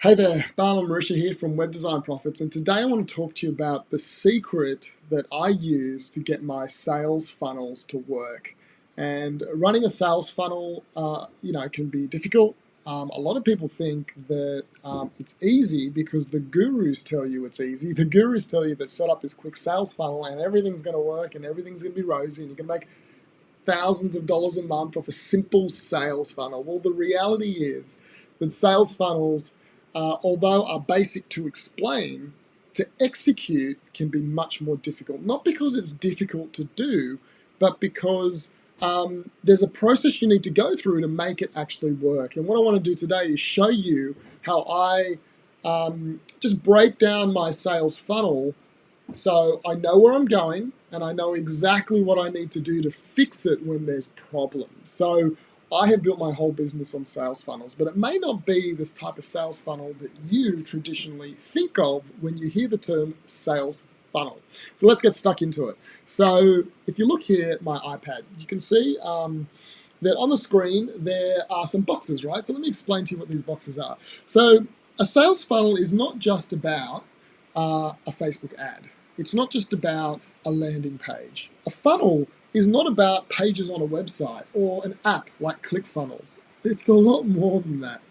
Hey there, Bala Marisha here from Web Design Profits, and today I want to talk to you about the secret that I use to get my sales funnels to work. And running a sales funnel, can be difficult. A lot of people think that it's easy because the gurus tell you it's easy. The gurus tell you that set up this quick sales funnel and everything's going to work and everything's going to be rosy and you can make thousands of dollars a month off a simple sales funnel. Well, the reality is that sales funnels, although are basic to explain, to execute can be much more difficult. Not because it's difficult to do, but because there's a process you need to go through to make it actually work. And what I want to do today is show you how I just break down my sales funnel so I know where I'm going and I know exactly what I need to do to fix it when there's problems. So I have built my whole business on sales funnels, but it may not be this type of sales funnel that you traditionally think of when you hear the term sales funnel. So let's get stuck into it. So if you look here at my iPad, you can see that on the screen there are some boxes, right? So let me explain to you what these boxes are. So a sales funnel is not just about a Facebook ad. It's not just about a landing page. A funnel is not about pages on a website or an app like ClickFunnels. It's a lot more than that.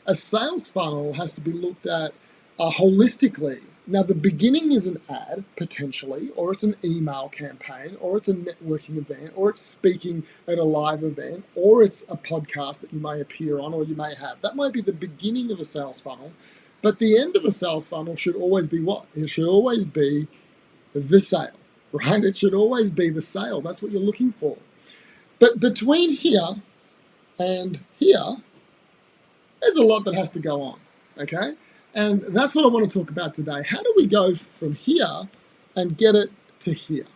A sales funnel has to be looked at holistically. Now, the beginning is an ad, potentially, or it's an email campaign, or it's a networking event, or it's speaking at a live event, or it's a podcast that you may appear on or you may have. That might be the beginning of a sales funnel. But the end of a sales funnel should always be what? It should always be the sale, right? It should always be the sale. That's what you're looking for. But between here and here, there's a lot that has to go on, okay? And that's what I want to talk about today. How do we go from here and get it to here?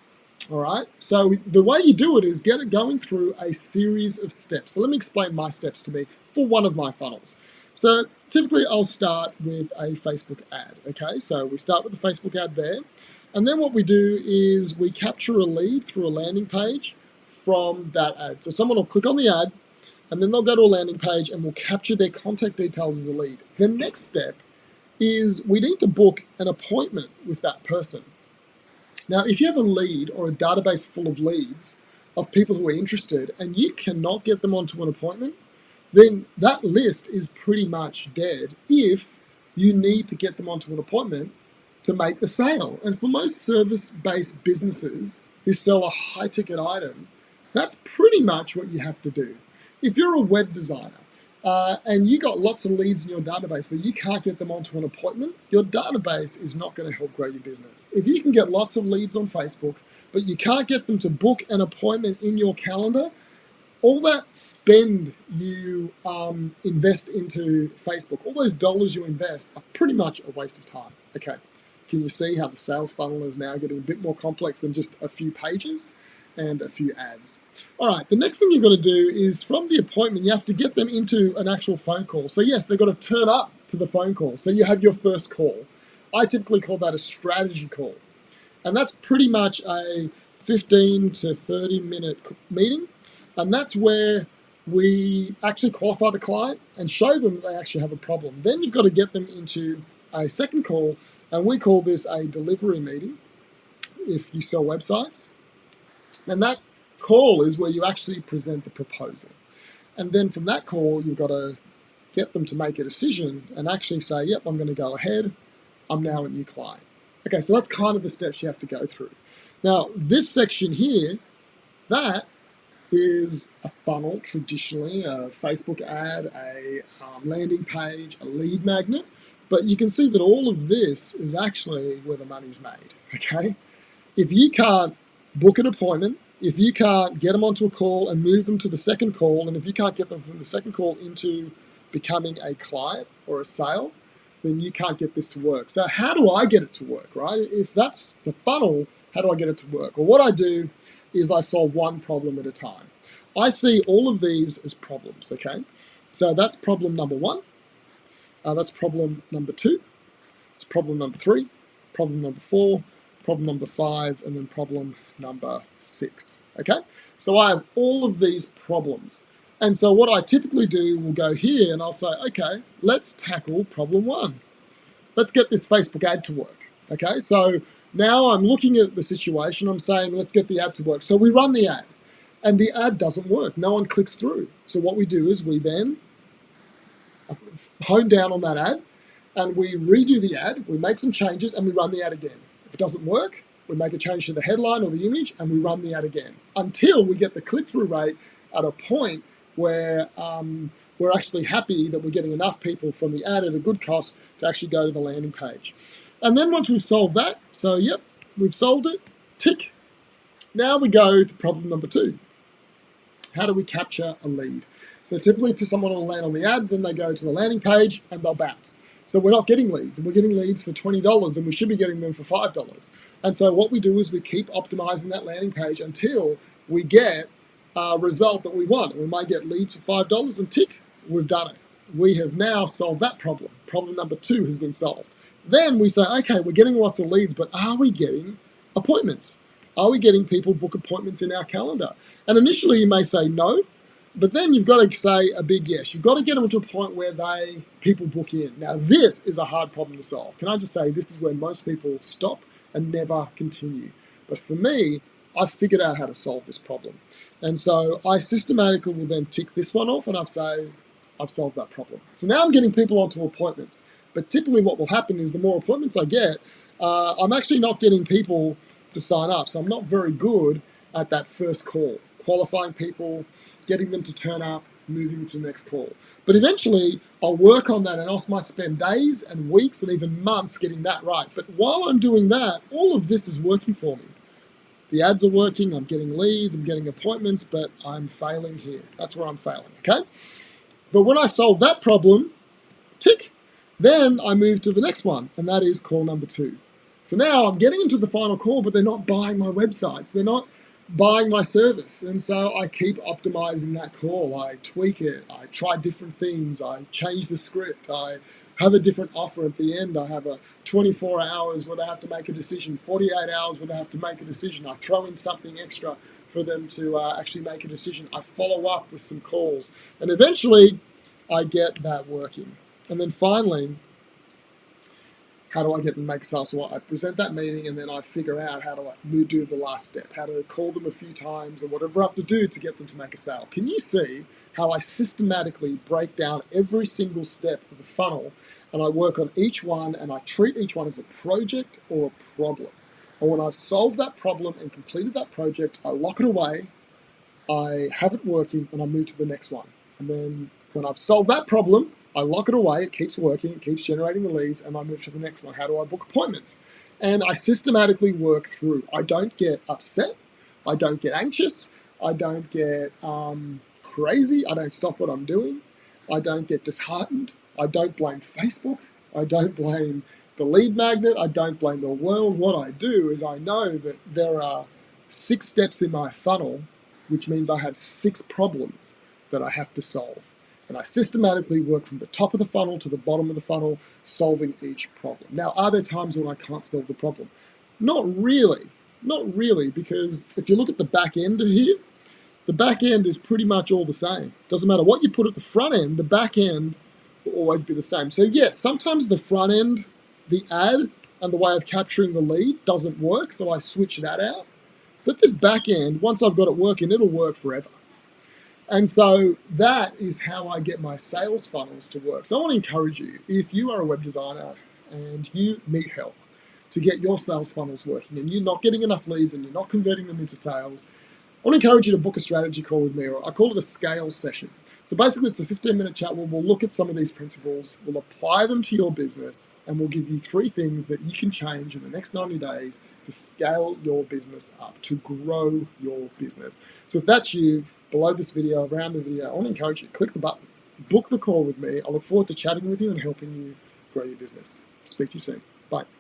All right, so the way you do it is get it going through a series of steps. So let me explain my steps to me for one of my funnels. So typically I'll start with a Facebook ad, okay? So we start with the Facebook ad there. And then what we do is we capture a lead through a landing page from that ad. So someone will click on the ad and then they'll go to a landing page and we'll capture their contact details as a lead. The next step is we need to book an appointment with that person. Now, if you have a lead or a database full of leads of people who are interested and you cannot get them onto an appointment, then that list is pretty much dead if you need to get them onto an appointment to make the sale. And for most service-based businesses who sell a high-ticket item, that's pretty much what you have to do. If you're a web designer and you got lots of leads in your database but you can't get them onto an appointment, your database is not going to help grow your business. If you can get lots of leads on Facebook but you can't get them to book an appointment in your calendar, all that spend you invest into Facebook, all those dollars you invest are pretty much a waste of time. Okay, can you see how the sales funnel is now getting a bit more complex than just a few pages and a few ads? All right, the next thing you've got to do is from the appointment, you have to get them into an actual phone call. So yes, they've got to turn up to the phone call. So you have your first call. I typically call that a strategy call. And that's pretty much a 15 to 30 minute meeting. And that's where we actually qualify the client and show them that they actually have a problem. Then you've got to get them into a second call, and we call this a delivery meeting if you sell websites. And that call is where you actually present the proposal. And then from that call, you've got to get them to make a decision and actually say, yep, I'm going to go ahead. I'm now a new client. Okay, so that's kind of the steps you have to go through. Now, this section here, that is a funnel, traditionally, a Facebook ad, a landing page, a lead magnet. But you can see that all of this is actually where the money's made, okay? If you can't book an appointment, if you can't get them onto a call and move them to the second call, and if you can't get them from the second call into becoming a client or a sale, then you can't get this to work. So how do I get it to work, right? If that's the funnel, how do I get it to work? Well, what I do is I solve one problem at a time. I see all of these as problems, okay? So that's problem number one. That's problem number two. It's problem number three, problem number four, problem number five, and then problem number six, okay? So I have all of these problems. And so what I typically do will go here and I'll say, okay, let's tackle problem one. Let's get this Facebook ad to work. Okay, so now I'm looking at the situation, I'm saying, let's get the ad to work. So we run the ad and the ad doesn't work. No one clicks through. So what we do is we then hone down on that ad and we redo the ad, we make some changes and we run the ad again. If it doesn't work, we make a change to the headline or the image and we run the ad again until we get the click-through rate at a point where we're actually happy that we're getting enough people from the ad at a good cost to actually go to the landing page. And then once we've solved that, so yep, we've solved it, tick. Now we go to problem number two. How do we capture a lead? So typically someone will land on the ad, then they go to the landing page and they'll bounce. So we're not getting leads. We're getting leads for $20 and we should be getting them for $5. And so what we do is we keep optimizing that landing page until we get a result that we want. We might get leads for $5 and tick, we've done it. We have now solved that problem. Problem number two has been solved. Then we say, okay, we're getting lots of leads, but are we getting appointments? Are we getting people book appointments in our calendar? And initially you may say no, but then you've got to say a big yes. You've got to get them to a point where people book in. Now this is a hard problem to solve. Can I just say this is where most people stop and never continue. But for me, I've figured out how to solve this problem. And so I systematically will then tick this one off and I'll say, I've solved that problem. So now I'm getting people onto appointments. But typically what will happen is the more appointments I get, I'm actually not getting people to sign up. So I'm not very good at that first call, qualifying people, getting them to turn up, moving to the next call. But eventually I'll work on that and I might spend days and weeks and even months getting that right. But while I'm doing that, all of this is working for me. The ads are working, I'm getting leads, I'm getting appointments, but I'm failing here. That's where I'm failing, okay? But when I solve that problem, tick, then I move to the next one, and that is call number two. So now I'm getting into the final call, but they're not buying my websites. They're not buying my service. And so I keep optimizing that call. I tweak it. I try different things. I change the script. I have a different offer at the end. I have a 24 hours where they have to make a decision, 48 hours where they have to make a decision. I throw in something extra for them to actually make a decision. I follow up with some calls. And eventually I get that working. And then finally, how do I get them to make a sale? So I present that meeting and then I figure out how to do the last step, how to call them a few times or whatever I have to do to get them to make a sale. Can you see how I systematically break down every single step of the funnel and I work on each one and I treat each one as a project or a problem? And when I've solved that problem and completed that project, I lock it away, I have it working, and I move to the next one. And then when I've solved that problem, I lock it away, it keeps working, it keeps generating the leads, and I move to the next one. How do I book appointments? And I systematically work through. I don't get upset, I don't get anxious, I don't get crazy, I don't stop what I'm doing, I don't get disheartened, I don't blame Facebook, I don't blame the lead magnet, I don't blame the world. What I do is I know that there are 6 steps in my funnel, which means I have 6 problems that I have to solve. And I systematically work from the top of the funnel to the bottom of the funnel, solving each problem. Now, are there times when I can't solve the problem? Not really, because if you look at the back end of here, the back end is pretty much all the same. Doesn't matter what you put at the front end, the back end will always be the same. So yes, sometimes the front end, the ad, and the way of capturing the lead doesn't work, so I switch that out. But this back end, once I've got it working, it'll work forever. And so that is how I get my sales funnels to work. So I want to encourage you, if you are a web designer and you need help to get your sales funnels working and you're not getting enough leads and you're not converting them into sales, I want to encourage you to book a strategy call with me, or I call it a scale session. So basically it's a 15-minute chat where we'll look at some of these principles, we'll apply them to your business, and we'll give you 3 things that you can change in the next 90 days to scale your business up, to grow your business. So if that's you, below this video, around the video, I want to encourage you, click the button, book the call with me. I look forward to chatting with you and helping you grow your business. Speak to you soon. Bye.